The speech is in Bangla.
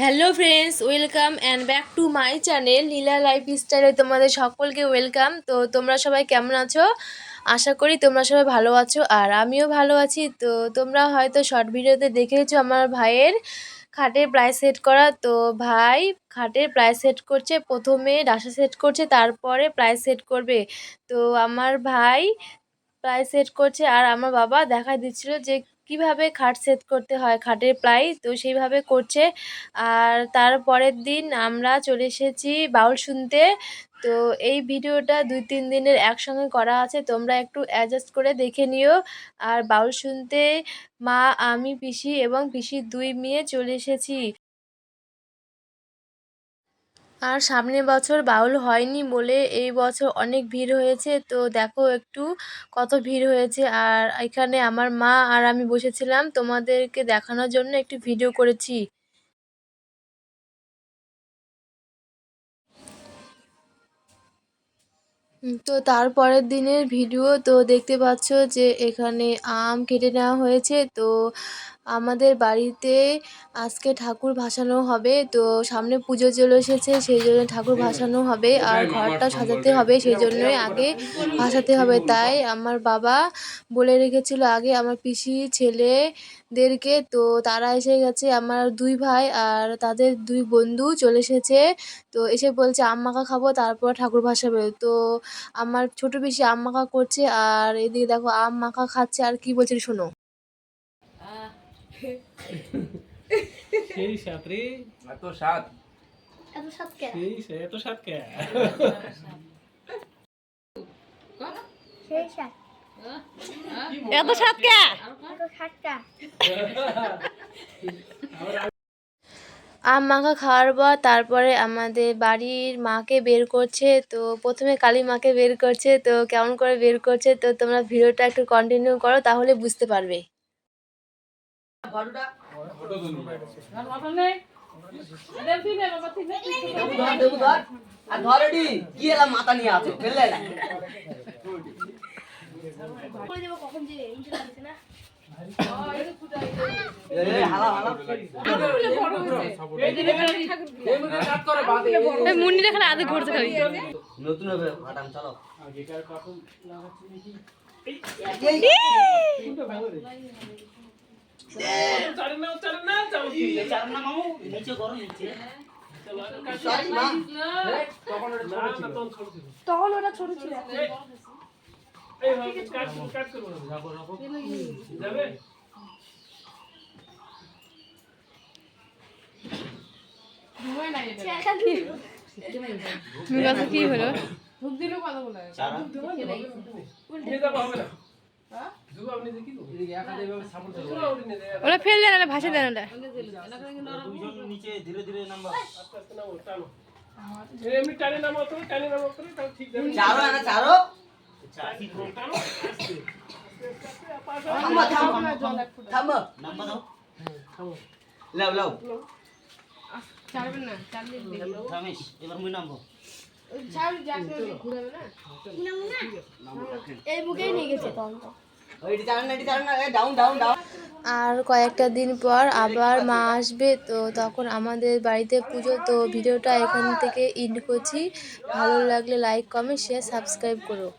Hello friends, welcome and back to my channel Neela লাইফস্টাইলে তোমাদের সকলকে ওয়েলকাম। তো তোমরা সবাই কেমন আছো? আশা করি তোমরা সবাই ভালো আছো আর আমিও ভালো আছি। তো তোমরা হয়তো শর্ট ভিডিওতে দেখেছো আমার ভাইয়ের খাটের প্রাইস সেট করা। তো ভাই খাটের প্রাইস সেট করছে, প্রথমে ডাসা সেট করছে, তারপরে প্রাইস সেট করবে। তো আমার ভাই প্রাইস সেট করছে আর আমার বাবা দেখা দিচ্ছিল যে কিভাবে খাট সেট করতে হয়, খাটের প্লাই তো সেইভাবে করছে। আর তার পরের দিন আমরা চলে এসেছি বাউল শুনতে। তো এই ভিডিওটা 2-3 দিনের একসঙ্গে করা আছে, তোমরা একটু অ্যাডজাস্ট করে দেখে নিও। আর বাউল শুনতে মা, আমি, পিসি এবং পিসির 2 মেয়ে চলে এসেছি। আর সামনের বছর বাউল হয়নি বলে এই বছর অনেক ভিড় হয়েছে। তো দেখো একটু কত ভিড় হয়েছে। আর এখানে আমার মা আর আমি বসেছিলাম, তোমাদেরকে দেখানোর জন্য একটু ভিডিও করেছি। তো তারপরের দিনের ভিডিও তো দেখতে পাচ্ছ যে এখানে আম কেটে নেওয়া হয়েছে। তো আমাদের বাড়িতে আজকে ঠাকুর ভাসানো হবে। তো সামনে পুজো চলে এসেছে, সেই জন্য ঠাকুর ভাসানো হবে আর ঘরটা সাজাতে হবে, সেই জন্যই আগে ভাসাতে হবে। তাই আমার বাবা বলে রেখেছিল আগে আমার পিসি ছেলেদেরকে। তো তারা এসে গেছে, আমার 2 ভাই আর তাদের 2 বন্ধু চলে এসেছে। তো এসে বলছে আম মাখা খাবো, তারপর ঠাকুর ভাসাবে। তো আমার ছোট পিসি আম মাখা করছে আর এদিকে দেখো আম মাখা খাচ্ছে। আর কি বলছে শোনো। সেই সাত রে, এত স্বাদ। এত স্বাদ কে? সেই সে এত সাত কে? সেই স্বাদ। এত স্বাদ কে? এত স্বাদটা। আম মাখা খাওয়ার পর তারপরে আমাদের বাড়ির মাকে বের করছে। তো প্রথমে কালী মাকে বের করছে, তো কেমন করে বের করছে তো তোমরা ভিডিওটা একটু কন্টিনিউ করো, তাহলে বুঝতে পারবে। মাথা নিয়ে আছো ফেললে না। করে দেবো কখন যে এইটা লাগছে না। মুন্নি দেখালে আধে ঘুরতে খাবি নতুন হবে ফাটাম চলো। তখন ওটা ছোট ছিল। কি হলো? ওরা ফেল দেন, ওরা ভাসে দেন, ওটা নিচে ধীরে ধীরে নাম্বার। এমনি টানে নামো তো, টানে নামো তো, তাহলে ঠিক যাবে। চারো না চারো। থামো থামো থামো নাম্বার দাও। থামো। লাও লাও ছাড়বেন না, চালিয়ে দিন। থামিস এবার মুই নামবো। ছাড় যাকে ঘুরাবে না। এই মুখেই নিয়ে গেছে তখন তো। ওইটি চারো না, এটি চারো না, ডাউন ডাউন ডাউন। আর কয়েকটা দিন পর আবার মা আসবে, তো তখন আমাদের বাড়িতে পুজো। তো ভিডিওটা এখান থেকে এন্ড করছি। ভালো লাগলে লাইক, কমেন্ট, শেয়ার, সাবস্ক্রাইব করো।